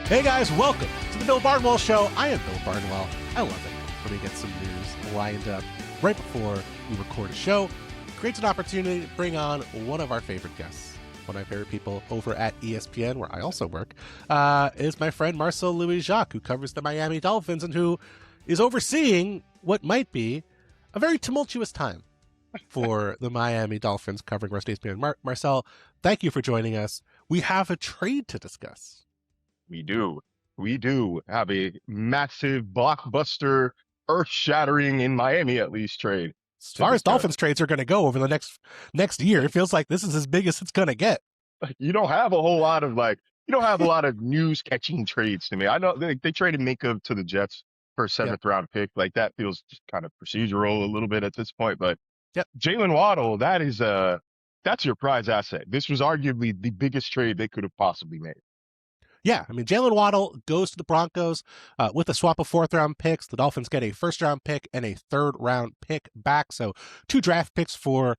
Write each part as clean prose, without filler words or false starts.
Hey guys, welcome to the Bill Barnwell Show. I am Bill Barnwell. I love it when we get some news lined up right before we record a show. It creates an opportunity to bring on one of our favorite guests. One of my favorite people over at ESPN, where I also work, is my friend Marcel Louis-Jacques, who covers the Miami Dolphins and who is overseeing what might be a very tumultuous time for the Miami Dolphins covering West ESPN. Marcel, thank you for joining us. We have a trade to discuss. We do have a massive blockbuster, earth-shattering, in Miami at least, trade. As far as Dolphins trades are going to go over the next year, it feels like this is as big as it's going to get. You don't have a whole lot of news-catching trades to me. I know they traded Minka to the Jets for a seventh-round pick. Like, that feels just kind of procedural a little bit at this point. But Jaylen Waddle, that's your prize asset. This was arguably the biggest trade they could have possibly made. Yeah, I mean, Jaylen Waddle goes to the Broncos with a swap of fourth-round picks. The Dolphins get a first-round pick and a third-round pick back. So 2 draft picks for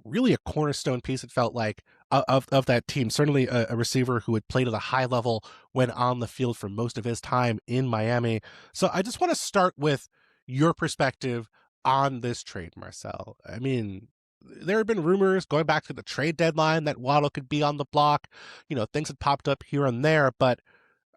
really a cornerstone piece, it felt like, of that team. Certainly a receiver who had played at a high level when on the field for most of his time in Miami. So I just want to start with your perspective on this trade, Marcel. I mean, there have been rumors going back to the trade deadline that Waddle could be on the block. You know, things had popped up here and there, but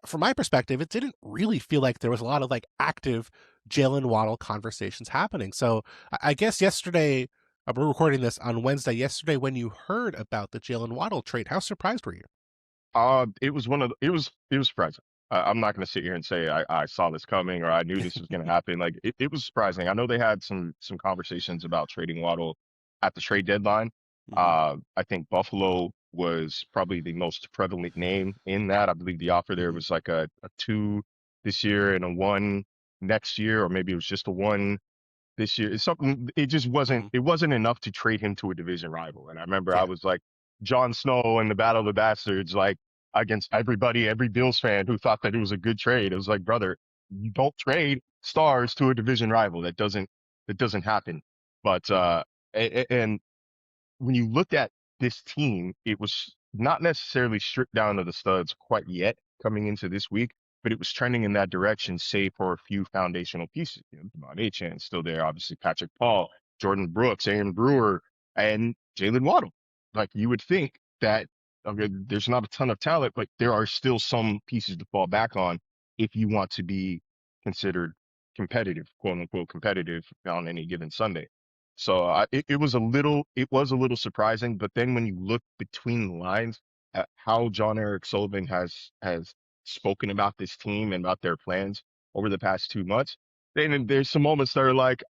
from my perspective, it didn't really feel like there was a lot of active Jaylen Waddle conversations happening. So I guess yesterday, we're recording this on Wednesday. Yesterday, when you heard about the Jaylen Waddle trade, how surprised were you? It was surprising. I'm not going to sit here and say I saw this coming or I knew this was going to happen. Like it was surprising. I know they had some conversations about trading Waddle at the trade deadline. I think Buffalo was probably the most prevalent name in that. I believe the offer there was like a 2 this year and a 1 next year, or maybe it was just a 1 this year. It's something. It just wasn't. It wasn't enough to trade him to a division rival. And I remember I was like Jon Snow in the Battle of the Bastards, like against everybody, every Bills fan who thought that it was a good trade. It was like, brother, you don't trade stars to a division rival. That doesn't happen. But and when you looked at this team, it was not necessarily stripped down to the studs quite yet coming into this week, but it was trending in that direction, save for a few foundational pieces. You know, Devon Achane still there, obviously Patrick Paul, Jordan Brooks, Aaron Brewer, and Jaylen Waddle. Like you would think that there's not a ton of talent, but there are still some pieces to fall back on if you want to be considered competitive, quote unquote competitive, on any given Sunday. So it was a little surprising, but then when you look between the lines at how John Eric Sullivan has spoken about this team and about their plans over the past 2 months, then there's some moments that are like,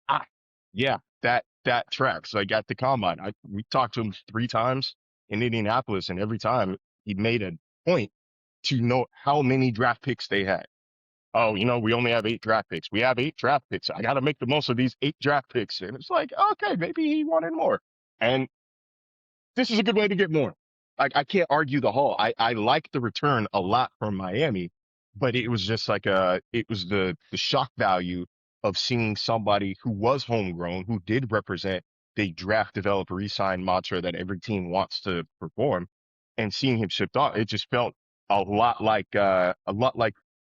yeah, that tracks. Like at the combine, we talked to him 3 times in Indianapolis, and every time he made a point to note how many draft picks they had. Oh, you know, we only have 8 draft picks. We have 8 draft picks. I got to make the most of these 8 draft picks. And it's like, okay, maybe he wanted more. And this is a good way to get more. I can't argue the haul. I like the return a lot from Miami, but it was just like it was the shock value of seeing somebody who was homegrown, who did represent the draft, develop, resign mantra that every team wants to perform, and seeing him shipped off. It just felt a lot like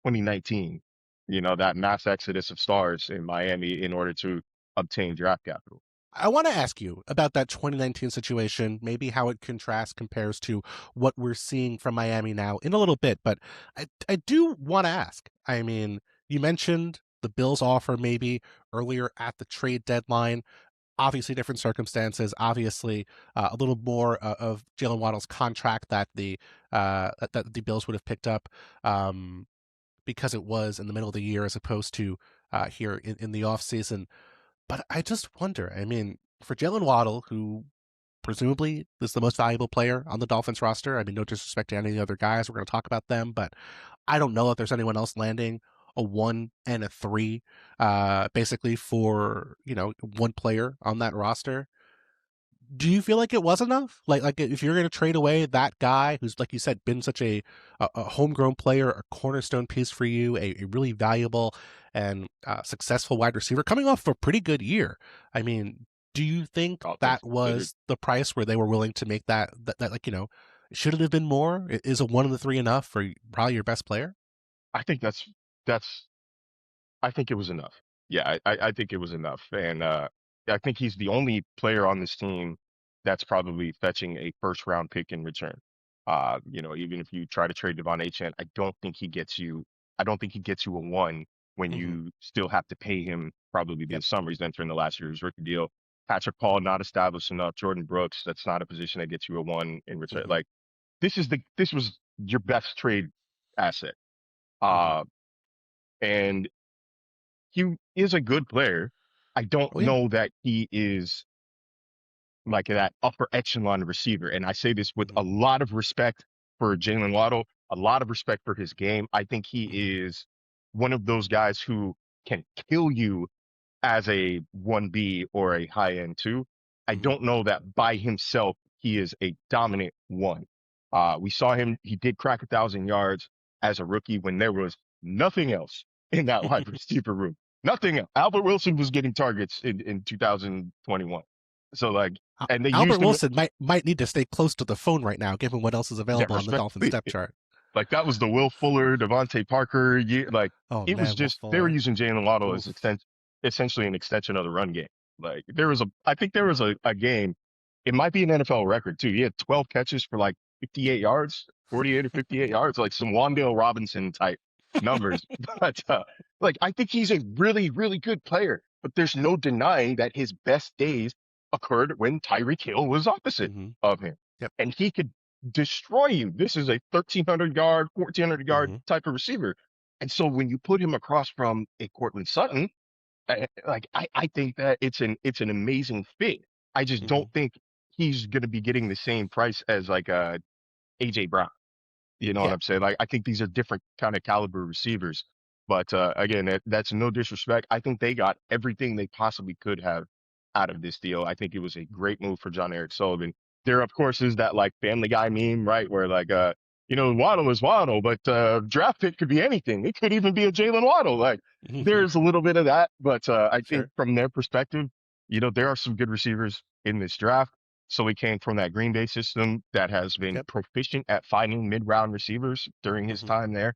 2019, you know, that mass exodus of stars in Miami in order to obtain draft capital. I want to ask you about that 2019 situation, maybe how it compares to what we're seeing from Miami now in a little bit. But I do want to ask, I mean, you mentioned the Bills offer maybe earlier at the trade deadline. Obviously different circumstances, obviously a little more of Jaylen Waddle's contract that the Bills would have picked up because it was in the middle of the year as opposed to here in the offseason. But I just wonder, I mean, for Jaylen Waddle, who presumably is the most valuable player on the Dolphins roster, I mean, no disrespect to any of the other guys, we're going to talk about them, but I don't know if there's anyone else landing a 1 and a 3, basically for, you know, one player on that roster. Do you feel like it was enough? Like if you're going to trade away that guy who's, like you said, been such a homegrown player, a cornerstone piece for you, a really valuable and successful wide receiver coming off a pretty good year. I mean, do you think that was the price where they were willing to make that like, you know, should it have been more? Is a 1 and a 3 enough for probably your best player? I think that's I think it was enough. Yeah, I think it was enough. And I think he's the only player on this team that's probably fetching a first round pick in return. Even if you try to trade Devon Achane, I don't think he gets you a one when Hmm. you still have to pay him probably this summer. He's entering the last year of his rookie deal. Patrick Paul not established enough. Jordan Brooks, that's not a position that gets you a one in return. Hmm. Like this was your best trade asset. Hmm. Uh, and he is a good player. I don't Oh yeah. know that he is like that upper echelon receiver. And I say this with Hmm. a lot of respect for Jaylen Waddle, a lot of respect for his game. I think he Hmm. is one of those guys who can kill you as a 1B or a high end two. I Hmm. don't know that by himself he is a dominant one. We saw him, he did crack 1,000 yards as a rookie when there was nothing else in that wide receiver room. Nothing else. Albert Wilson was getting targets in 2021. So like, and they Albert used him, Wilson might need to stay close to the phone right now, given what else is yeah, available on the Dolphins respectfully. depth chart. Like that was the Will Fuller, Devontae Parker. Like Oh it was man, Will just they were Fuller. using Jalen Waddle as Oof. essentially an extension of the run game. Like I think there was a game. It might be an NFL record too. He had 12 catches for like 58 yards, 48 or 58 yards, like some Wandale Robinson type numbers. But like I think he's a really really good player. But there's no denying that his best days occurred when Tyreek Hill was opposite Hmm. of him, Yep. and he could destroy you. This is a 1,300 yard, 1,400 yard Hmm. type of receiver. And so when you put him across from a Cortland Sutton, I think that it's an amazing fit. I just Hmm. don't think he's going to be getting the same price as like AJ Brown. You know what Yeah. I'm saying? Like I think these are different kind of caliber receivers. But again, that's no disrespect. I think they got everything they possibly could have out of this deal. I think it was a great move for John Eric Sullivan. There, of course, is that like Family Guy meme, right? Where like Waddle is Waddle, but draft pick could be anything. It could even be a Jaylen Waddle. Like Hmm. there's a little bit of that, but I think Sure. from their perspective, there are some good receivers in this draft. So he came from that Green Bay system that has been Yep. proficient at finding mid-round receivers during his Hmm. time there.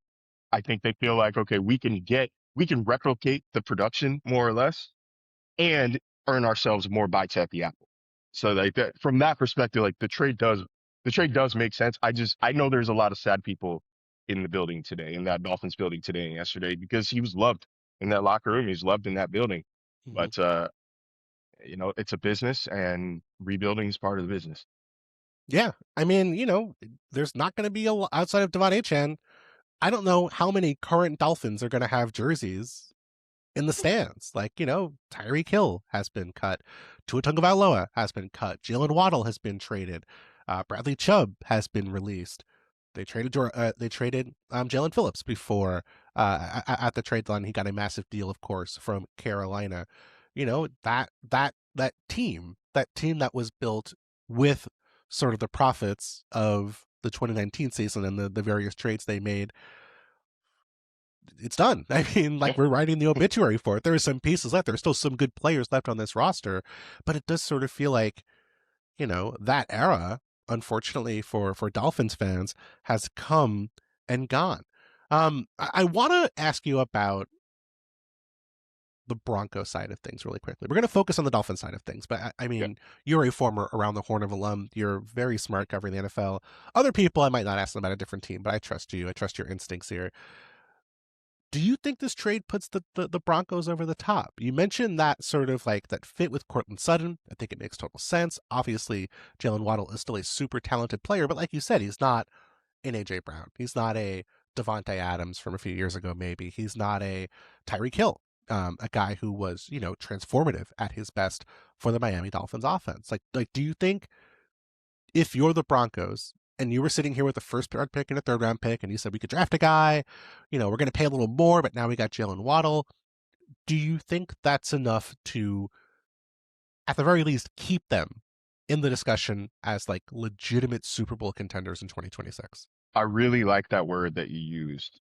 I think they feel like, okay, we can replicate the production more or less and earn ourselves more bites at the apple. So like that, from that perspective, like the trade does make sense. I know there's a lot of sad people in the building today, in that Dolphins building today and yesterday, because he was loved in that locker room. He's loved in that building. Hmm. But it's a business and rebuilding is part of the business. Yeah. I mean, there's not going to be outside of Devon Achan. I don't know how many current Dolphins are going to have jerseys in the stands. Like, Tyreek Hill has been cut. Tua Tagovailoa has been cut. Jaylen Waddle has been traded. Bradley Chubb has been released. They traded Jalen Phillips before at the trade line. He got a massive deal, of course, from Carolina. That team that was built with sort of the profits of the 2019 season and the various trades they made, it's done. I mean, like, we're writing the obituary for it. There are some pieces left. There's still some good players left on this roster, but it does sort of feel like, that era, unfortunately for Dolphins fans, has come and gone. I want to ask you about the Bronco side of things really quickly. We're going to focus on the Dolphin side of things, but I Yeah. mean, you're a former around the horn of alum. You're very smart covering the NFL. Other people, I might not ask them about a different team, but I trust you. I trust your instincts here. Do you think this trade puts the Broncos over the top? You mentioned that sort of like that fit with Cortland Sutton. I think it makes total sense. Obviously, Jalen Waddle is still a super talented player, but like you said, he's not an AJ Brown. He's not a Devontae Adams from a few years ago, maybe. He's not a Tyreek Hill, a guy who was, transformative at his best for the Miami Dolphins offense. Like, do you think if you're the Broncos and you were sitting here with a first round pick and a third round pick, and you said we could draft a guy, we're going to pay a little more, but now we got Jalen Waddle. Do you think that's enough to, at the very least, keep them in the discussion as like legitimate Super Bowl contenders in 2026? I really like that word that you used,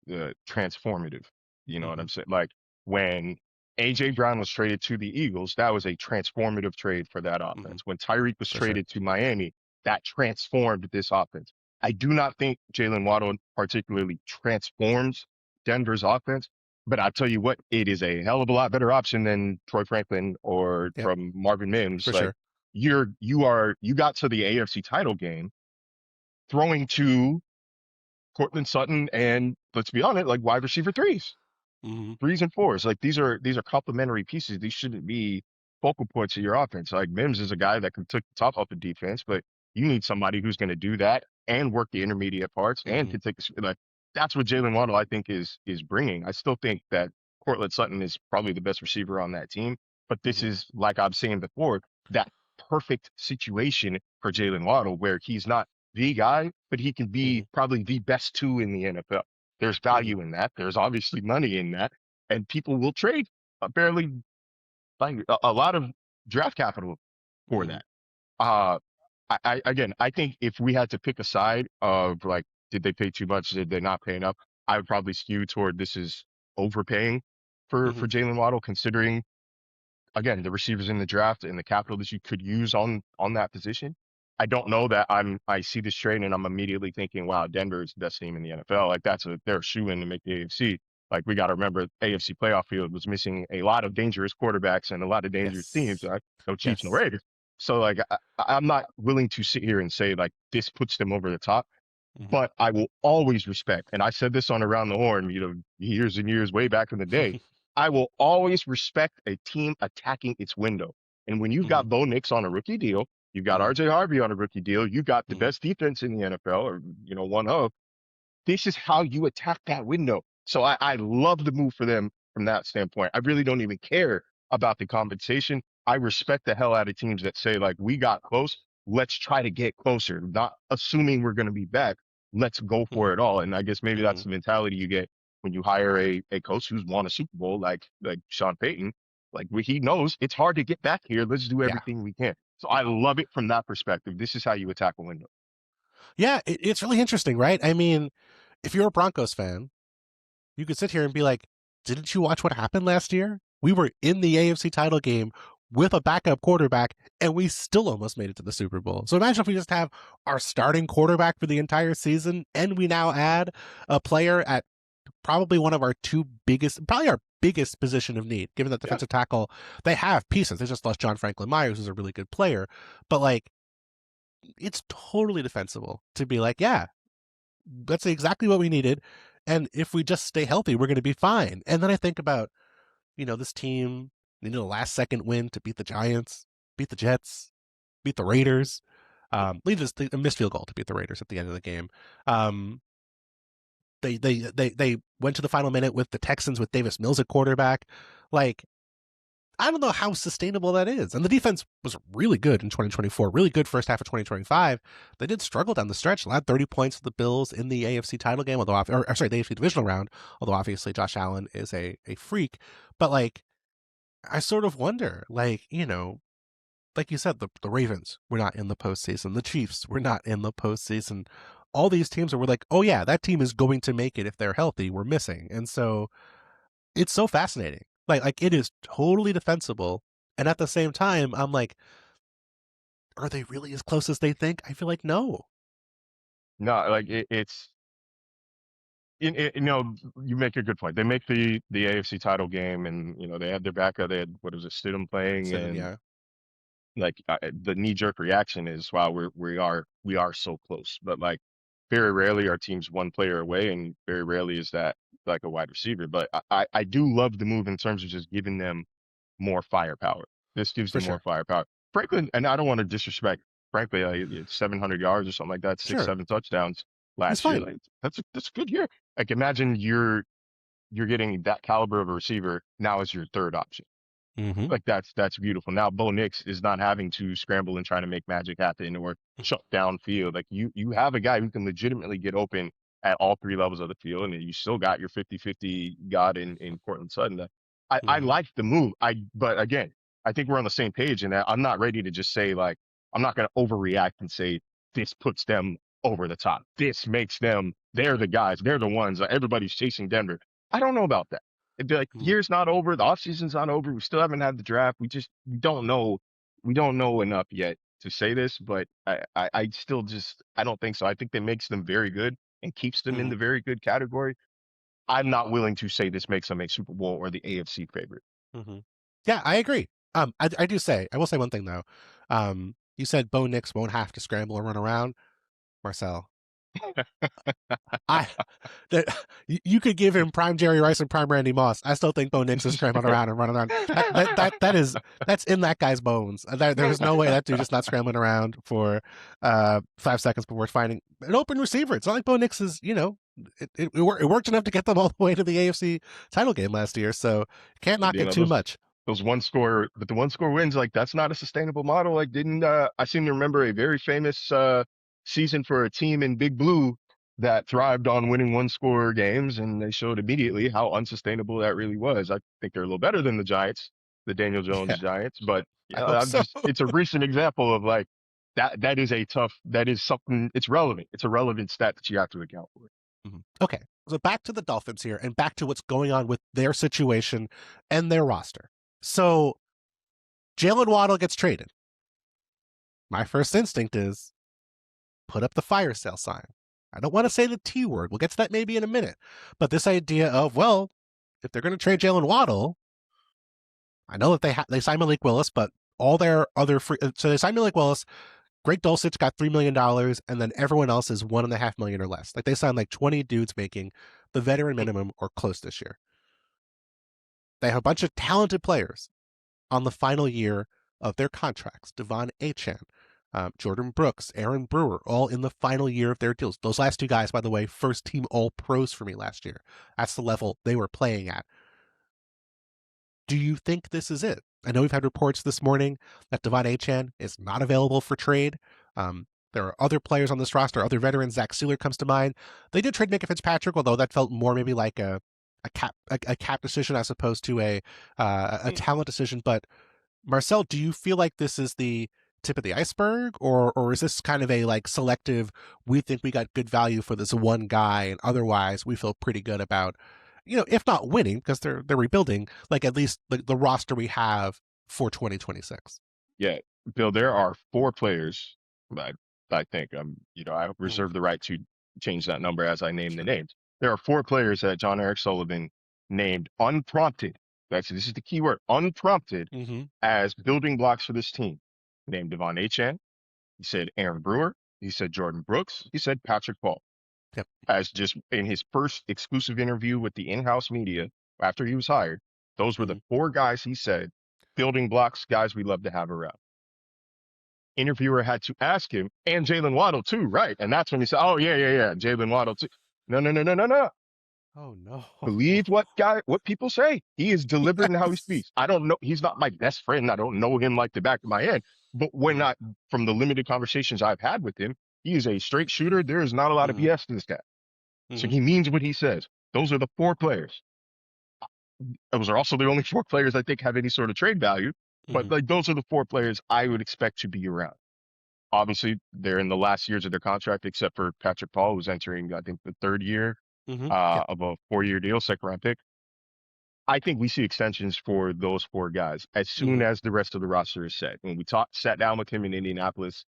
transformative. You know what Mm-hmm. I'm saying? Like when AJ Brown was traded to the Eagles, that was a transformative trade for that Mm-hmm. offense. When Tyreek was For sure. traded to Miami, that transformed this offense. I do not think Jalen Waddle particularly transforms Denver's offense. But I'll tell you what, it is a hell of a lot better option than Troy Franklin or Yep, from Marvin Mims. for Like sure. you got to the AFC title game throwing to Cortland Sutton and let's be honest, like wide receiver threes. Hmm. Threes and fours. Like these are complementary pieces. These shouldn't be focal points of your offense. Like Mims is a guy that can take the top off the defense, but you need somebody who's going to do that and work the intermediate parts and Hmm. can take like that's what Jaylen Waddle I think is bringing. I still think that Cortland Sutton is probably the best receiver on that team, but this Hmm. is like I've saying before that perfect situation for Jaylen Waddle where he's not the guy, but he can Hmm. be probably the best two in the NFL. There's Hmm. value in that. There's obviously money in that and people will trade barely like a lot of draft capital for Hmm. that. Uh, again, I think if we had to pick a side of like, did they pay too much? Did they not pay enough? I would probably skew toward this is overpaying Hmm. for Jaylen Waddle, considering again, the receivers in the draft and the capital that you could use on that position. I don't know that I see this trade and I'm immediately thinking, wow, Denver is the best team in the NFL. Like they're a shoe in to make the AFC. Like we got to remember AFC playoff field was missing a lot of dangerous quarterbacks and a lot of dangerous teams. Yes. Right? No Chiefs, no Yes. Raiders. So like I'm not willing to sit here and say like this puts them over the top, Hmm. but I will always respect, and I said this on Around the Horn, years and years way back in the day. I will always respect a team attacking its window. And when you've Hmm. got Bo Nix on a rookie deal, you've got Hmm. RJ Harvey on a rookie deal, you got the Hmm. best defense in the NFL, or one of. This is how you attack that window. So I love the move for them from that standpoint. I really don't even care about the compensation. I respect the hell out of teams that say, like, we got close. Let's try to get closer, not assuming we're going to be back. Let's go Hmm. for it all. And I guess maybe Hmm. that's the mentality you get when you hire a coach who's won a Super Bowl like Sean Payton. Like he knows it's hard to get back here. Let's do Yeah. everything we can. So I love it from that perspective. This is how you attack a window. Yeah, it's really interesting, right? I mean, if you're a Broncos fan, you could sit here and be like, didn't you watch what happened last year? We were in the AFC title game with a backup quarterback, and we still almost made it to the Super Bowl. So imagine if we just have our starting quarterback for the entire season, and we now add a player at probably one of our two biggest, probably our biggest position of need, given that Yeah. defensive tackle, they have pieces. They just lost John Franklin Myers, who's a really good player. But like, it's totally defensible to be like, yeah, that's exactly what we needed. And if we just stay healthy, we're going to be fine. And then I think about, this team needed a last second win to beat the Giants, beat the Jets, beat the Raiders, lead a missed field goal to beat the Raiders at the end of the game. Um, they went to the final minute with the Texans with Davis Mills at quarterback. Like, I don't know how sustainable that is. And the defense was really good in 2024, really good first half of 2025. They did struggle down the stretch, allowed 30 points to the Bills in the AFC title game, or sorry, the AFC divisional round, although obviously Josh Allen is a freak. But like, I sort of wonder, like you said, the Ravens were not in the postseason, the Chiefs were not in the postseason. All these teams that were like, oh yeah, that team is going to make it if they're healthy, we're missing. And so it's so fascinating. Like it is totally defensible. And at the same time, I'm like, are they really as close as they think? I feel like no. No, like it's you make a good point. They make the AFC title game, and they had their backup. They had what was it, Stidham playing, Stidham, and yeah. like the knee jerk reaction is, wow, we are so close. But like very rarely are teams one player away, and very rarely is that like a wide receiver. But I do love the move in terms of just giving them more firepower. This gives For them more sure. firepower. Franklin, and I don't want to disrespect. Frankly, 700 yards or something like that, six, Sure. seven touchdowns He's last year. fine. Like that's a good year. Like imagine you're getting that caliber of a receiver now as your third option. Mm-hmm. Like that's beautiful. Now Bo Nix is not having to scramble and try to make magic happen or shut down field. Like you have a guy who can legitimately get open at all three levels of the field, and you still got your 50-50 god in Cortland Sutton. I Mm-hmm. like the move. But again, I think we're on the same page in that I'm not ready to just say like I'm not going to overreact and say this puts them over the top. This makes them they're the guys. They're the ones. Everybody's chasing Denver. I don't know about that. It'd be like Mm-hmm. year's not over, the offseason's not over. We still haven't had the draft. We don't know. We don't know enough yet to say this, but I still just I don't think so. I think that makes them very good and keeps them in Mm-hmm. the very good category. I'm not willing to say this makes them a Super Bowl or the AFC favorite. Hmm. Yeah, I agree. I will say one thing though. You said Bo Nix won't have to scramble or run around. Marcel, I that you could give him prime Jerry Rice and prime Randy Moss. I still think Bo Nix is scrambling around and running around. That's in that guy's bones. There's no way that dude is not scrambling around for 5 seconds before finding an open receiver. It's not like Bo Nix is, it worked enough to get them all the way to the AFC title game last year. So can't knock You it know, too much. those one score, but the one score wins, like that's not a sustainable model. Like, didn't I seem to remember a very famous season for a team in Big Blue that thrived on winning one score games, and they showed immediately how unsustainable that really was. I think they're a little better than the Giants, the Daniel Jones Yeah, Giants, but I yeah, hope I'm so. just it's a recent example of like that is a tough that is something it's relevant. It's a relevant stat that you have to account for. Mhm. Okay, so back to the Dolphins here, and back to what's going on with their situation and their roster. So Jaylen Waddle gets traded. My first instinct is put up the fire sale sign. I don't want to say the T word. We'll get to that maybe in a minute. But this idea of, well, if they're going to trade Jaylen Waddle, I know that they signed Malik Willis, but all their other free, so they signed Malik Willis. Greg Dulcich got $3 million, and then everyone else is $1.5 million or less. Like they signed like 20 dudes making the veteran minimum or close this year. They have a bunch of talented players on the final year of their contracts. Devon Achane, Jordan Brooks, Aaron Brewer, all in the final year of their deals. Those last two guys, by the way, first team All Pros for me last year. That's the level they were playing at. Do you think this is it? I know we've had reports this morning that Devon Achane is not available for trade. There are other players on this roster, other veterans. Zach Sealer comes to mind. They did trade Minka Fitzpatrick, although that felt more maybe like a cap decision as opposed to a talent decision. But Marcel, do you feel like this is the tip of the iceberg, or is this kind of a like selective? We think we got good value for this one guy, and otherwise we feel pretty good about, if not winning because they're rebuilding, like at least the roster we have for 2026. Yeah, Bill, there are four players. I, I think I Mm, reserve the right to change that number as I name the sure. names. There are four players that John Eric Sullivan named unprompted. This is the key word, unprompted, Mm-hmm. as building blocks for this team. Named Devon Achane. He said Aaron Brewer. He said Jordan Brooks. He said Patrick Paul. Yep. As just in his first exclusive interview with the in-house media after he was hired, those were Mm-hmm. the four guys he said building blocks, guys we love to have around. Interviewer had to ask him, and Jaylen Waddle too, right? And that's when he said, "Oh yeah, Jaylen Waddle too." No, no, no, no, no, no. Oh no. Believe what people say. He is deliberate in how he Yes. speaks. I don't know. He's not my best friend. I don't know him like the back of my head. But when Mm-hmm. I, from the limited conversations I've had with him, he is a straight shooter. There is not a lot of Mm-hmm. BS to this guy. So Mm-hmm. he means what he says. Those are the four players. Those are also the only four players I think have any sort of trade value. But Mm-hmm. like those are the four players I would expect to be around. Obviously, they're in the last years of their contract, except for Patrick Paul, who's entering, I think, the third year Mm-hmm. Yep. of a 4-year deal, second round pick. I think we see extensions for those four guys as soon Mm-hmm. as the rest of the roster is set. When we sat down with him in Indianapolis,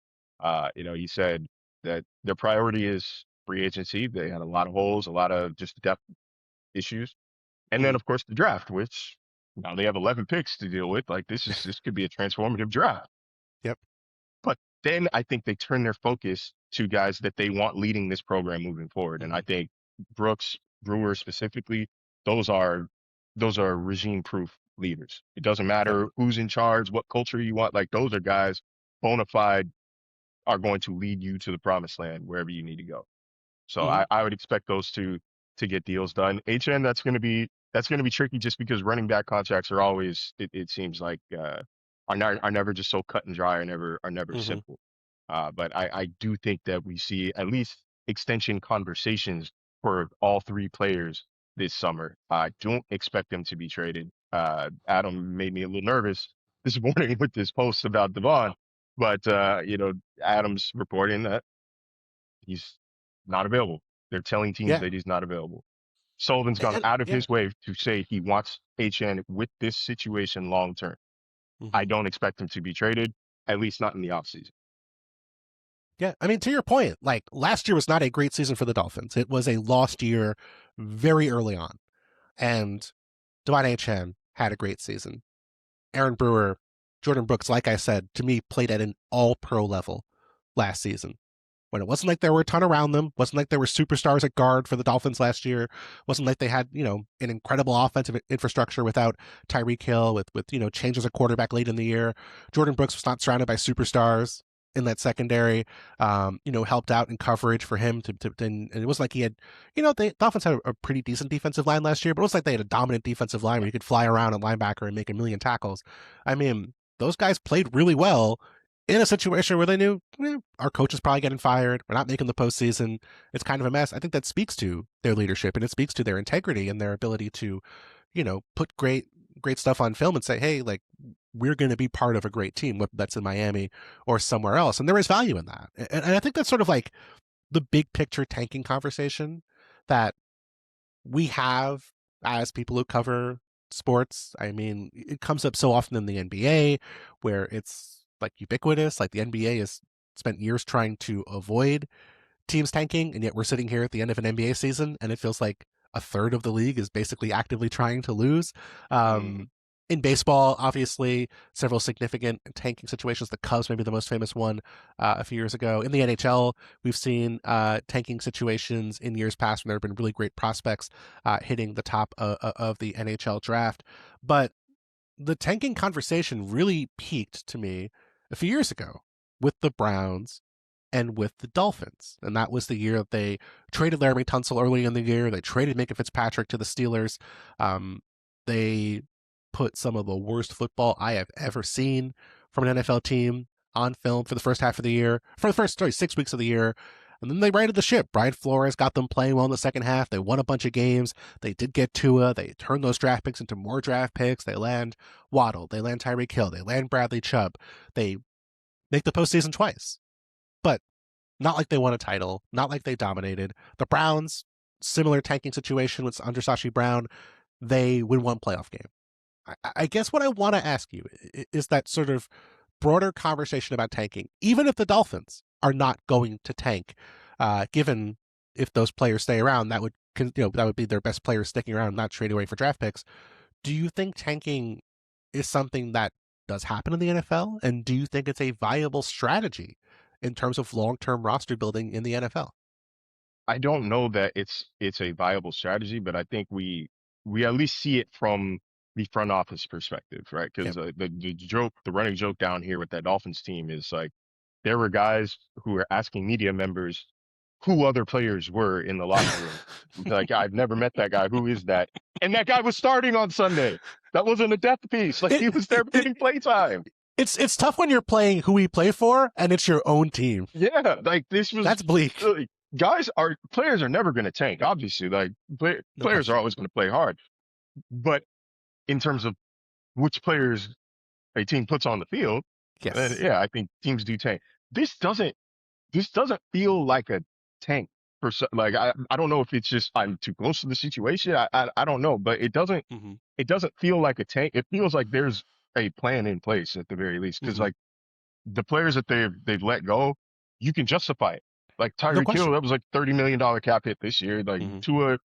he said that their priority is free agency. They had a lot of holes, a lot of just depth issues, and then Mm-hmm. of course the draft, which now they have 11 picks to deal with. Like this could be a transformative draft. Yep. But then I think they turn their focus to guys that they want leading this program moving forward. And Mm-hmm. I think Brooks, Brewer specifically, those are those are regime proof leaders. It doesn't Yep. matter who's in charge, what culture you want. Like those are guys bona fide are going to lead you to the promised land wherever you need to go. So Mm-hmm. I would expect those two to get deals done. HN, that's gonna be tricky just because running back contracts are always it seems like are never just so cut and dry, are never Mm-hmm. simple. But I do think that we see at least extension conversations for all three players this summer. I don't expect them to be traded. Adam made me a little nervous this morning with this post about Devon, but Adam's reporting that he's not available. They're telling teams Yeah. that he's not available. Sullivan's gone And out of yeah. his way to say he wants HN with this situation long term. I Mm-hmm. don't expect him to be traded, at least not in the offseason. Yeah, I mean, to your point, like last year was not a great season for the Dolphins. It was a lost year very early on. And Dwight H. had a great season. Aaron Brewer, Jordan Brooks, like I said, to me, played at an all pro level last season. When it wasn't like there were a ton around them, wasn't like there were superstars at guard for the Dolphins last year, wasn't like they had, an incredible offensive infrastructure without Tyreek Hill, with changes at quarterback late in the year. Jordan Brooks was not surrounded by superstars in that secondary, helped out in coverage for him and it wasn't like he had, the Dolphins had a pretty decent defensive line last year, but it was like they had a dominant defensive line where you could fly around a linebacker and make a million tackles. I mean, those guys played really well in a situation where they knew our coach is probably getting fired. We're not making the postseason. It's kind of a mess. I think that speaks to their leadership and it speaks to their integrity and their ability to, put great stuff on film and say, hey, like we're going to be part of a great team, whether that's in Miami or somewhere else. And there is value in that. And I think that's sort of like the big picture tanking conversation that we have as people who cover sports. I mean, it comes up so often in the NBA where it's like ubiquitous. Like the NBA has spent years trying to avoid teams tanking, and yet we're sitting here at the end of an NBA season, and it feels like a third of the league is basically actively trying to lose. Mm, In baseball, obviously, several significant tanking situations. The Cubs, maybe the most famous one a few years ago. In the NHL, we've seen tanking situations in years past when there have been really great prospects hitting the top of the NHL draft. But the tanking conversation really peaked to me a few years ago with the Browns and with the Dolphins. And that was the year that they traded Laremy Tunsil early in the year. They traded Minka Fitzpatrick to the Steelers. They put some of the worst football I have ever seen from an NFL team on film for the first half of the year, for the first 6 weeks of the year. And then they righted the ship. Brian Flores got them playing well in the second half. They won a bunch of games. They did get Tua. They turned those draft picks into more draft picks. They land Waddle. They land Tyreek Hill. They land Bradley Chubb. They make the postseason twice. But not like they won a title, not like they dominated. The Browns, similar tanking situation with under Sashi Brown, they win one playoff game. I guess what I want to ask you is that sort of broader conversation about tanking, even if the Dolphins are not going to tank, given if those players stay around, that would be their best players sticking around, not trade away for draft picks. Do you think tanking is something that does happen in the NFL? And do you think it's a viable strategy in terms of long-term roster building in the NFL? I don't know that it's a viable strategy, but I think we at least see it from the front office perspective, right? Because Yep. the running joke down here with that Dolphins team is like there were guys who were asking media members who other players were in the locker room. Like, I've never met that guy. Who is that? And that guy was starting on Sunday. That wasn't a depth piece. Like, it, he was there it getting play time. it's tough when you're playing who we play for and it's your own team. Yeah, like this was That's bleak. like, players are never going to tank. Obviously, like No players are question. always going to play hard. But in terms of which players a team puts on the field, then Yes. yeah, I think teams do tank. This doesn't this doesn't feel like a tank like I don't know if it's just I'm too close to the situation. I don't know, but Hmm. it doesn't feel like a tank. It feels like there's a plan in place at the very least because Hmm. like the players that they've let go, you can justify it. Like No Tyreek Hill, question. that was like $30 million cap hit this year. Like Hmm. Tua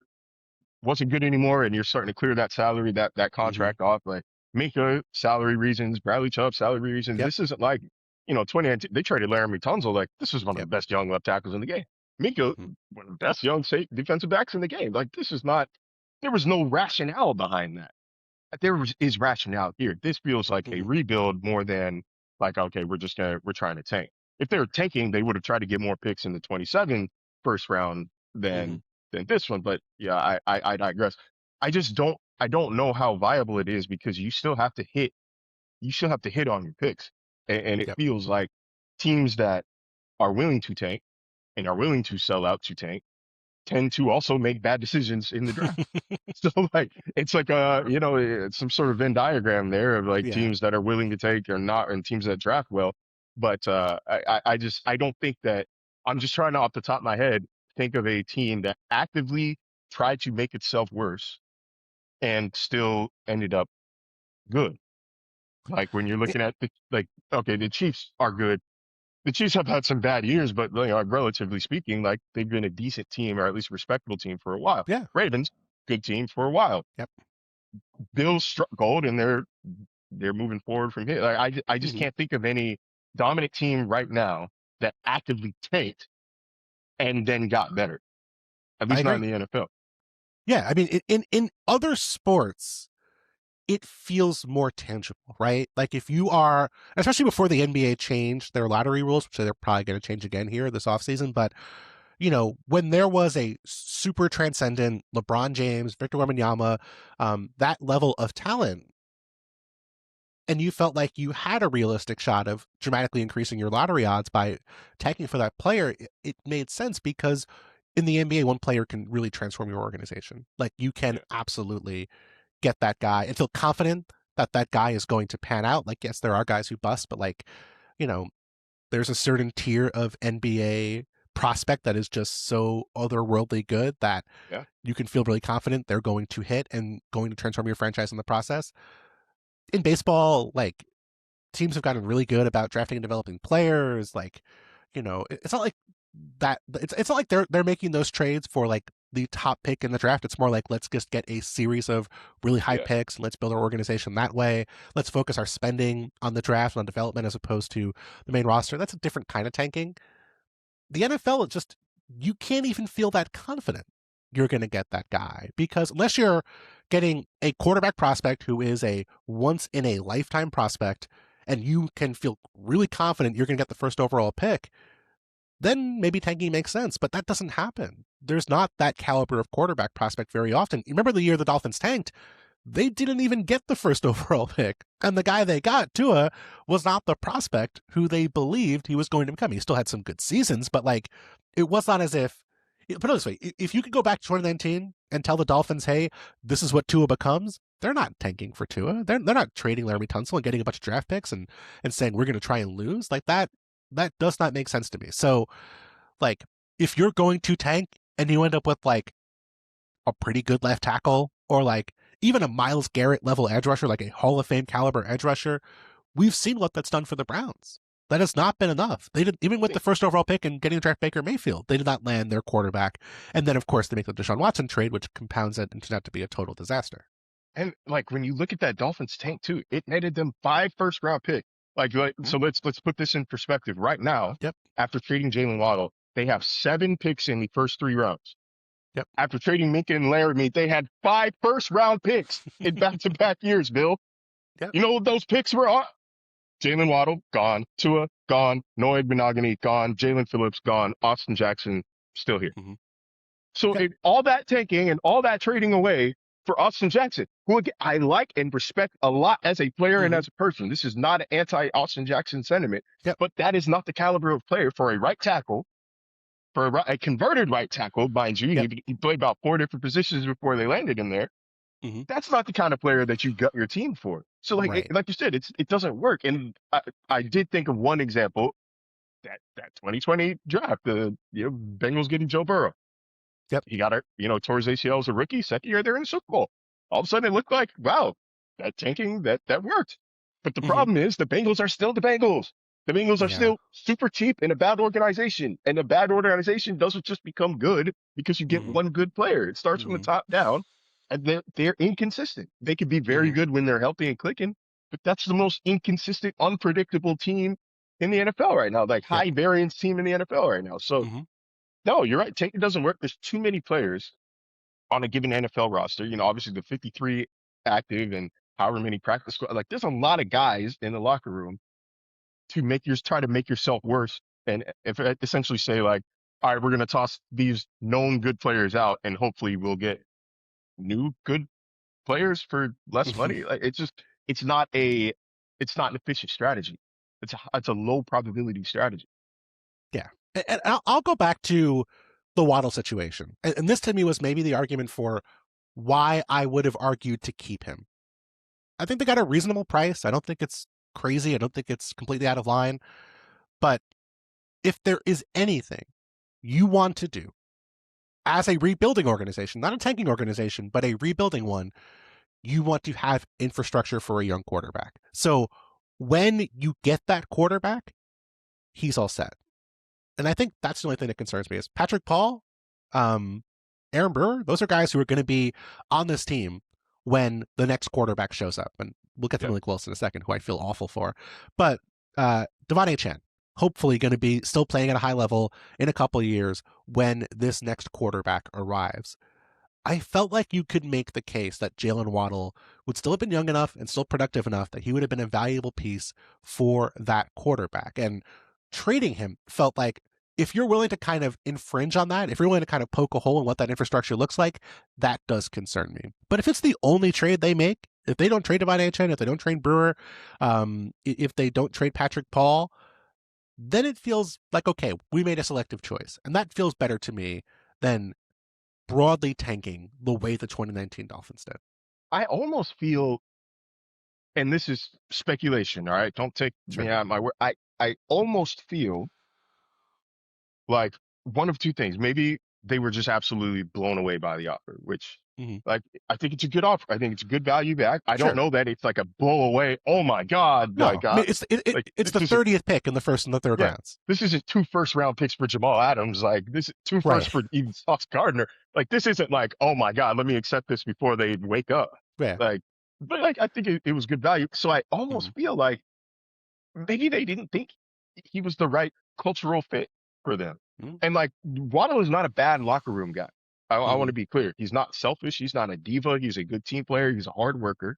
wasn't good anymore, and you're starting to clear that salary, that Hmm. contract off. Like Minka, salary reasons, Bradley Chubb, salary reasons. Yep. This isn't like 2019. They traded Laramie Tunzel. Like this is one of the Yep. best young left tackles in the game. Minka, Hmm. one of the best young safe defensive backs in the game. Like this is not. There was no rationale behind that. Is rationale here. This feels like a Hmm. rebuild more than like okay, we're trying to tank. If they were tanking, they would have tried to get more picks in the 27 first round Hmm. than this one. But yeah, I digress. I don't know how viable it is because you still have to hit on your picks, and it Yep. feels like teams that are willing to tank and are willing to sell out to tank tend to also make bad decisions in the draft. So like it's like it's some sort of Venn diagram there of like Yeah. teams that are willing to take or not and teams that draft well. But I don't think that I'm just trying to off the top of my head think of a team that actively tried to make itself worse and still ended up good. Like when you're It, looking at like okay, the Chiefs are good. the Chiefs have had some bad years, but relatively speaking, like they've been a decent team or at least a respectable team for a while. Yeah. Ravens, good team for a while. Yep. Bills struck gold, and they're moving forward from here. Like I just Hmm. can't think of any dominant team right now that actively tanked and then got better. At I least not in agree. the NFL. Yeah, I mean, in other sports, it feels more tangible, right? Like if you are, especially before the NBA changed their lottery rules, which they're probably going to change again here this offseason, but when there was a super transcendent LeBron James, Victor Wembanyama, that level of talent, and you felt like you had a realistic shot of dramatically increasing your lottery odds by tanking for that player, it made sense because in the NBA, one player can really transform your organization. Like you can Yeah, absolutely get that guy and feel confident that that guy is going to pan out. Like, yes, there are guys who bust, but like, you know, there's a certain tier of NBA prospect that is just so otherworldly good that yeah, you can feel really confident they're going to hit and going to transform your franchise in the process. In baseball, like teams have gotten really good about drafting and developing players. Like, it's not like that. It's not like they're making those trades for like the top pick in the draft. It's more like let's just get a series of really high yeah. picks and let's build our organization that way. Let's focus our spending on the draft and on development as opposed to the main roster. That's a different kind of tanking. The NFL, it just you can't even feel that confident you're going to get that guy because unless you're getting a quarterback prospect who is a once in a lifetime prospect and you can feel really confident you're going to get the first overall pick, then maybe tanking makes sense. But that doesn't happen. There's not that caliber of quarterback prospect very often. You remember the year the Dolphins tanked? They didn't even get the first overall pick. And the guy they got, Tua, was not the prospect who they believed he was going to become. He still had some good seasons, but like it was not as if put it this way, if you could go back to 2019 and tell the Dolphins, hey, this is what Tua becomes, they're not tanking for Tua. They're not trading Laremy Tunsil and getting a bunch of draft picks and saying we're gonna try and lose. Like that does not make sense to me. So like if you're going to tank and you end up with like a pretty good left tackle or like even a Myles Garrett level edge rusher, like a Hall of Fame caliber edge rusher, we've seen what that's done for the Browns. That has not been enough. They did even with the first overall pick and getting to draft Baker Mayfield, they did not land their quarterback. And then of course they make the Deshaun Watson trade, which compounds it and turned out to be a total disaster. And like when you look at that Dolphins tank too, it netted them 5 first-round picks. Mm-hmm. So let's put this in perspective. Right now, Yep. after trading Jaylen Waddle, they have 7 picks in the first 3 rounds. Yep. After trading Minka and Laramie, they had 5 first-round picks in back-to-back years, Bill. Yep. You know what those picks were on? Jaylen Waddle, gone. Tua, gone. Noah Benogany, gone. Jalen Phillips, gone. Austin Jackson, still here. Mm-hmm. So Yep. all that tanking and all that trading away for Austin Jackson, who again, I like and respect a lot as a player and Mm-hmm. as a person. This is not an anti-Austin Jackson sentiment, Yep. but that is not the caliber of player for a right tackle, for a converted right tackle, mind you. Yep. He played about 4 different positions before they landed him there. Mm-hmm. That's not the kind of player that you got your team for. So Right. like you said, it doesn't work. And I did think of one example, that 2020 draft, the Bengals getting Joe Burrow. Yep. He got tore his ACL as a rookie. Second year they're in the Super Bowl. All of a sudden it looked like, wow, that tanking that worked. But the Mm-hmm. problem is the Bengals are still the Bengals. The Bengals are Yeah. still super cheap in a bad organization. And a bad organization doesn't just become good because you get Mm-hmm. one good player. It starts from the Mm-hmm. top down, and they're inconsistent. They can be very Mm-hmm. good when they're healthy and clicking, but that's the most inconsistent, unpredictable team in the NFL right now, like Yep. high variance team in the NFL right now. So Mm-hmm. no, you're right. Tanking doesn't work. There's too many players on a given NFL roster. Obviously the 53 active and however many practice squad. Like there's a lot of guys in the locker room to try to make yourself worse. And if essentially say like, all right, we're gonna toss these known good players out, and hopefully we'll get new good players for less Mm-hmm. money. Like it's not an efficient strategy. It's a low probability strategy. Yeah. And I'll go back to the Waddle situation. And this to me was maybe the argument for why I would have argued to keep him. I think they got a reasonable price. I don't think it's crazy. I don't think it's completely out of line. But if there is anything you want to do as a rebuilding organization, not a tanking organization, but a rebuilding one, you want to have infrastructure for a young quarterback. So when you get that quarterback, he's all set. And I think that's the only thing that concerns me is Patrick Paul, um, Aaron Brewer. Those are guys who are going to be on this team when the next quarterback shows up. And we'll get to Yeah. Malik Willis in a second, who I feel awful for. But Devon Achane, hopefully going to be still playing at a high level in a couple of years when this next quarterback arrives. I felt like you could make the case that Jaylen Waddle would still have been young enough and still productive enough that he would have been a valuable piece for that quarterback. And trading him felt like, if you're willing to kind of infringe on that, if you're willing to kind of poke a hole in what that infrastructure looks like, that does concern me. But if it's the only trade they make, if they don't trade Devon Achane, if they don't trade Brewer, if they don't trade Patrick Paul, then it feels like, okay, we made a selective choice. And that feels better to me than broadly tanking the way the 2019 Dolphins did. I almost feel, and this is speculation, all right? Don't take Sure. me out of my word. I almost feel like one of two things. Maybe they were just absolutely blown away by the offer, which, Mm-hmm. like, I think it's a good offer. I think it's a good value back. I don't Sure. know that it's like a blow away. Oh my God. No, Like, I mean, like it's this the isn't, 30th pick in the first and the third yeah, rounds. this isn't 2 first-round picks for Jamal Adams. Like, this is two Right. first for even Sauce Gardner. Like, this isn't like, oh my God, let me accept this before they wake up. Yeah. Like, but like, I think it was good value. So I Mm-hmm. almost feel like maybe they didn't think he was the right cultural fit for them. And like Waddle is not a bad locker room guy. I want Mm-hmm. to be clear. He's not selfish. He's not a diva. He's a good team player. He's a hard worker.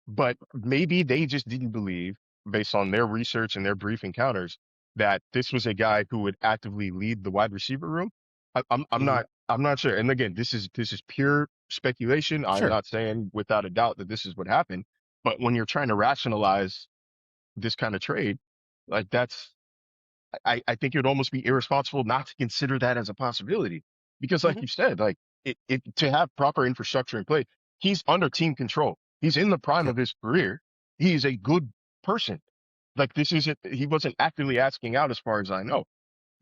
But maybe they just didn't believe, based on their research and their brief encounters, that this was a guy who would actively lead the wide receiver room. Mm-hmm. I'm not sure. And again, this is pure speculation. I'm Sure. not saying without a doubt that this is what happened. But when you're trying to rationalize this kind of trade, like that's I think it would almost be irresponsible not to consider that as a possibility. Because like Mm-hmm. you said, like it to have proper infrastructure in place, he's under team control. He's in the prime Sure. of his career. He's a good person. Like this isn't he wasn't actively asking out as far as I know.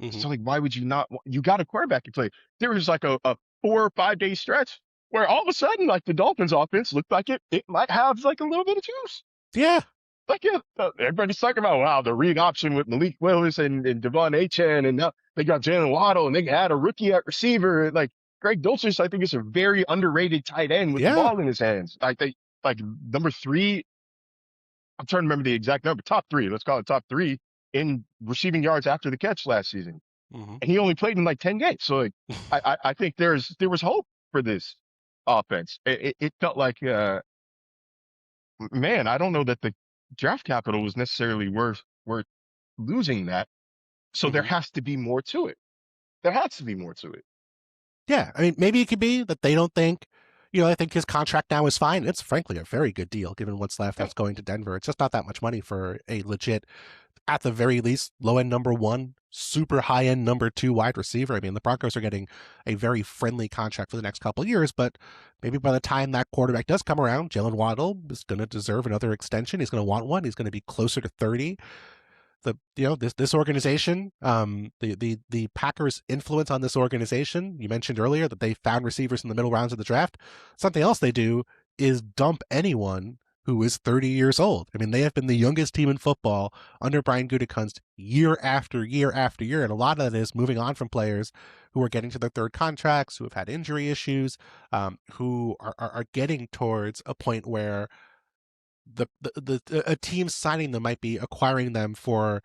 Mm-hmm. So like why would you not you got a quarterback you play? There was like a 4 or 5 day stretch where all of a sudden like the Dolphins offense looked like it might have like a little bit of juice. Yeah. Like, yeah, everybody's talking about, wow, the read option with Malik Willis and Devon Achane, and now they got Jaylen Waddle, and they had a rookie at receiver. Like, Greg Dulcich, I think, is a very underrated tight end with the Yeah. ball in his hands. Like, number three, I'm trying to remember the exact number, top three, let's call it top three in receiving yards after the catch last season. Mm-hmm. And he only played in like 10 games. So, like, I think there was hope for this offense. It felt like, man, I don't know that the draft capital was necessarily worth losing that. So there Mm-hmm. has to be more to it. There has to be more to it. Yeah. I mean, maybe it could be that they don't think, I think his contract now is fine. It's frankly a very good deal given what's left Yeah, that's going to Denver. It's just not that much money for a legit, at the very least, low end number one, super high end number two wide receiver. I mean, the Broncos are getting a very friendly contract for the next couple of years, but maybe by the time that quarterback does come around, Jaylen Waddle is going to deserve another extension. He's going to want one. He's going to be closer to 30. This organization, the Packers' influence on this organization. You mentioned earlier that they found receivers in the middle rounds of the draft. Something else they do is dump anyone who is 30 years old. I mean, they have been the youngest team in football under Brian Gutekunst year after year after year, and a lot of that is moving on from players who are getting to their third contracts, who have had injury issues, who are getting towards a point where a team signing them might be acquiring them for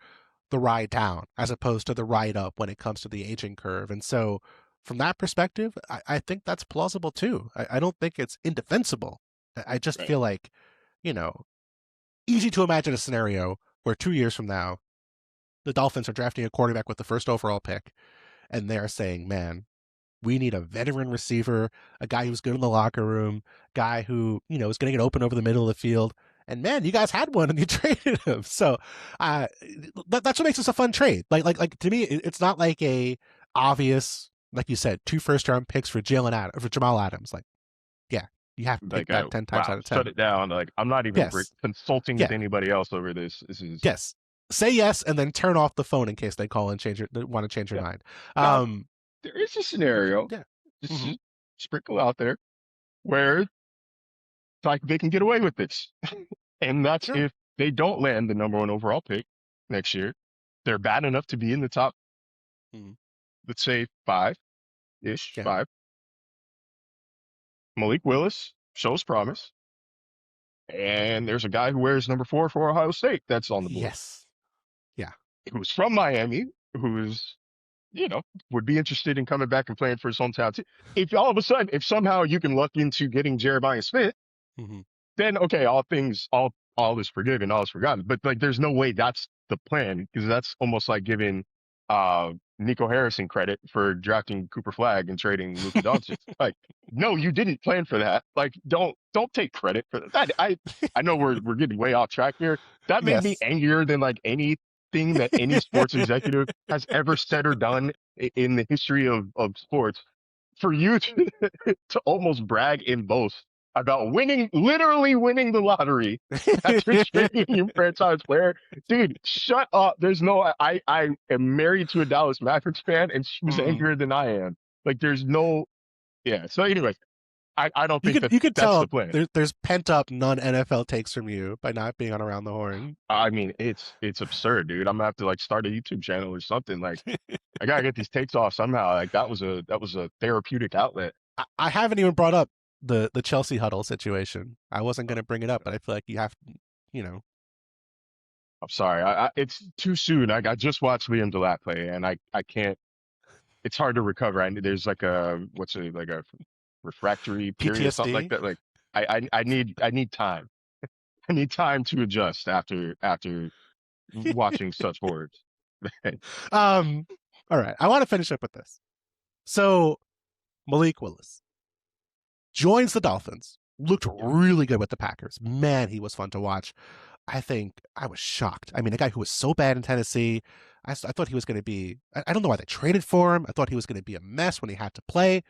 the ride down as opposed to the ride up when it comes to the aging curve. And so from that perspective, I think that's plausible too. I don't think it's indefensible. I just right. feel like, you know, easy to imagine a scenario where 2 years from now, the Dolphins are drafting a quarterback with the first overall pick, and they're saying, man, we need a veteran receiver, a guy who's good in the locker room, guy who, is going to get open over the middle of the field. And man, you guys had one and you traded him. So that's what makes this a fun trade. Like to me, it's not like a obvious, like you said, 2 first-round picks for Jamal Adams. Like, yeah, you have to take Like, that 10 times wow, out of shut 10. it down. Like, I'm not even Yes. consulting with Yeah. anybody else over this. This is, Yes. Say yes and then turn off the phone in case they call and want to change your yeah. mind. Now, there is a scenario, Yeah. just Mm-hmm. sprinkle out there, where like they can get away with this. And that's Sure. if they don't land the number one overall pick next year. They're bad enough to be in the top, Mhm. let's say five-ish, Yeah. five. Malik Willis shows promise. And there's a guy who wears number 4 for Ohio State that's on the board. Yes. Yeah. Who's from Miami, who's, you know, would be interested in coming back and playing for his hometown team. If all of a sudden, if somehow you can luck into getting Jeremiah Smith, Hmm. then okay, all is forgiven, all is forgotten. But like, there's no way that's the plan because that's almost like giving Nico Harrison credit for drafting Cooper Flag and trading Luka Doncic. Like, no, you didn't plan for that. Like, don't take credit for that. I know we're getting way off track here. That made me Yes. angrier than like anything that any sports executive has ever said or done in the history of sports. For you to almost brag and boast about winning, literally winning the lottery after trading your franchise player. Dude, shut up. There's no, I am married to a Dallas Mavericks fan and she was Mhm. angrier than I am. Like there's no, yeah. So anyway, I don't think that You could that's the tell plan. there's pent up non NFL takes from you by not being on Around the Horn. I mean, it's absurd, dude. I'm gonna have to like start a YouTube channel or something. Like I gotta get these takes off somehow. Like that was a therapeutic outlet. I haven't even brought up the Chelsea huddle situation. I wasn't going to bring it up, but I feel like you have, you know. I'm sorry. It's too soon. I just watched Liam Delap play, and I can't. It's hard to recover. There's like a what's it like a refractory period or something like PTSD. that. Like I need time. I need time to adjust after watching such horrors. Um. All right, I want to finish up with this. So Malik Willis joins the Dolphins. Looked Yeah, really good with the Packers. Man, he was fun to watch. I think I was shocked. I mean, a guy who was so bad in Tennessee, I thought he was going to be. I don't know why they traded for him. I thought he was going to be a mess when he had to play.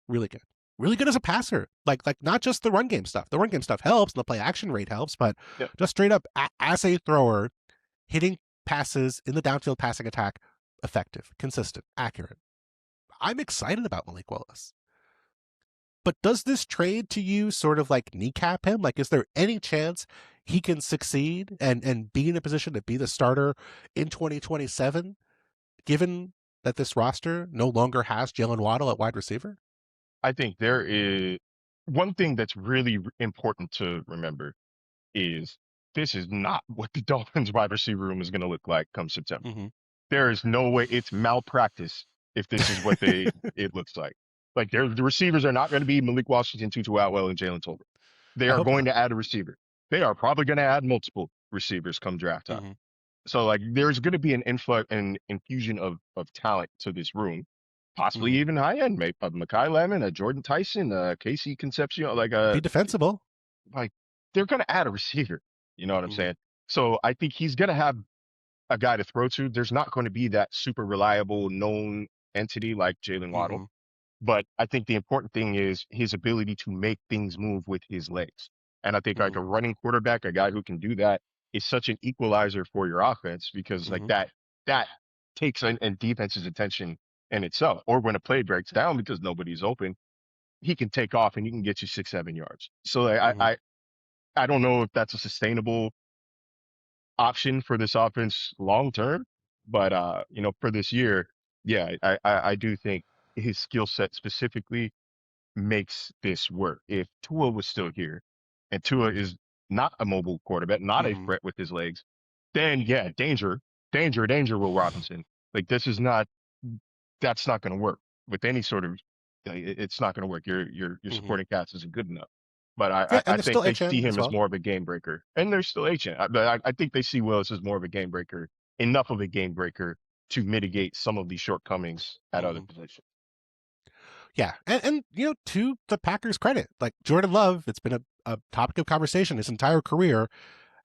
Really good. Really good as a passer. Like not just the run game stuff. The run game stuff helps and the play action rate helps, but yeah. just straight up as a thrower, hitting passes in the downfield passing attack, effective, consistent, accurate. I'm excited about Malik Willis. But does this trade to you sort of like kneecap him? Like, is there any chance he can succeed and be in a position to be the starter in 2027, given that this roster no longer has Jaylen Waddle at wide receiver? I think there is one thing that's really important to remember is this is not what the Dolphins wide receiver room is going to look like come September. Mm-hmm. There is no way it's malpractice if this is what it looks like. Like the receivers are not going to be Malik Washington, Tutu Atwell, and Jalen Tolbert. They I are hope going not. to add a receiver. They are probably going to add multiple receivers come draft time. Mm-hmm. So like there's going to be an influx and infusion of talent to this room, possibly Mm-hmm. even high end, maybe a Mekhi Lemon, a Jordan Tyson, a Casey Concepcion, Be defensible. like they're going to add a receiver. You know what I'm Mm-hmm. saying? So I think he's going to have a guy to throw to. There's not going to be that super reliable known entity like Jaylen Waddle. Mm-hmm. But I think the important thing is his ability to make things move with his legs. And I think like Mm-hmm. a running quarterback, a guy who can do that is such an equalizer for your offense because like Mm-hmm. that takes and defense's attention in itself. Or when a play breaks down because nobody's open, he can take off and he can get you 6, 7 yards. So like, Mm-hmm. I don't know if that's a sustainable option for this offense long term. But for this year, yeah, I do think his skill set specifically makes this work. If Tua was still here, and Tua is not a mobile quarterback, not a Mm-hmm. threat with his legs, then yeah, danger, danger, danger, Will Robinson. Like this is not that's not going to work with any sort of. It's not going to work. Your Mm-hmm. supporting cast isn't good enough. But I, Yeah, I, and I there's think still they see HN as him as well. more of a game breaker, and they're still ancient. But I think they see Willis as more of a game breaker, enough of a game breaker to mitigate some of the shortcomings at other Mm-hmm. positions. Yeah, and to the Packers' credit, like Jordan Love, it's been a topic of conversation his entire career,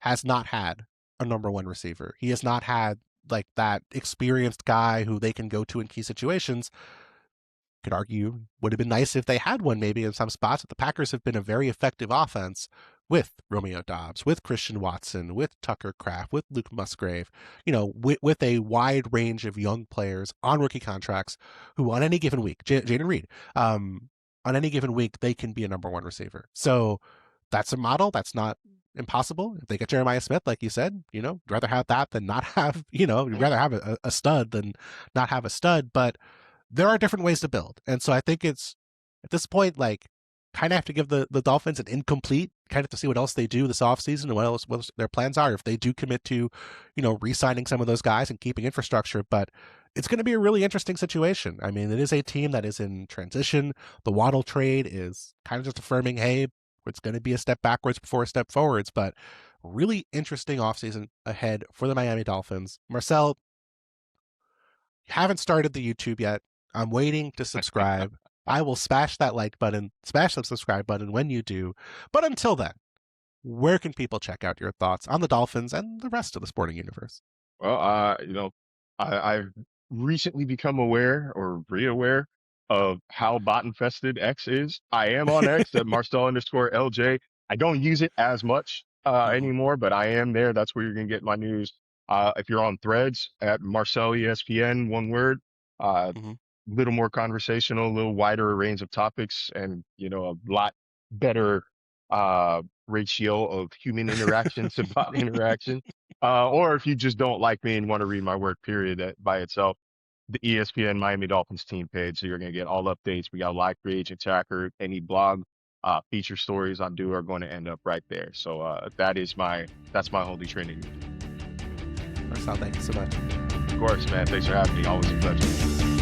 has not had a number one receiver. He has not had like that experienced guy who they can go to in key situations. Could argue would have been nice if they had one maybe in some spots, but the Packers have been a very effective offense with Romeo Dobbs, with Christian Watson, with Tucker Kraft, with Luke Musgrave, with a wide range of young players on rookie contracts who on any given week, Jaden Reed, on any given week, they can be a number one receiver. So that's a model that's not impossible. If they get Jeremiah Smith, like you said, you'd rather have that than not have, you'd rather have a stud than not have a stud. But there are different ways to build. And so I think it's at this point, like, kind of have to give the Dolphins an incomplete, kind of to see what else they do this offseason and what else their plans are, if they do commit to, re-signing some of those guys and keeping infrastructure. But it's going to be a really interesting situation. I mean, it is a team that is in transition. The Waddle trade is kind of just affirming, hey, it's going to be a step backwards before a step forwards, but really interesting offseason ahead for the Miami Dolphins. Marcel, haven't started the YouTube yet. I'm waiting to subscribe. I will smash that like button, smash the subscribe button when you do. But until then, where can people check out your thoughts on the Dolphins and the rest of the sporting universe? Well, I've recently become aware or re-aware of how bot infested X is. I am on X at Marcel_LJ. I don't use it as much Mm-hmm. anymore, but I am there. That's where you're gonna get my news. If you're on Threads at Marcel ESPN, one word, a Mm-hmm. little more conversational, a little wider range of topics, and a lot better ratio of human interaction to bot interaction. Or if you just don't like me and want to read my work, period, by itself, the ESPN Miami Dolphins team page. So you're going to get all updates. We got a live free agent tracker, any blog, feature stories I do are going to end up right there. So that's my holy trinity. Marcel, thank you so much. Of course, man. Thanks for having me. Always a pleasure.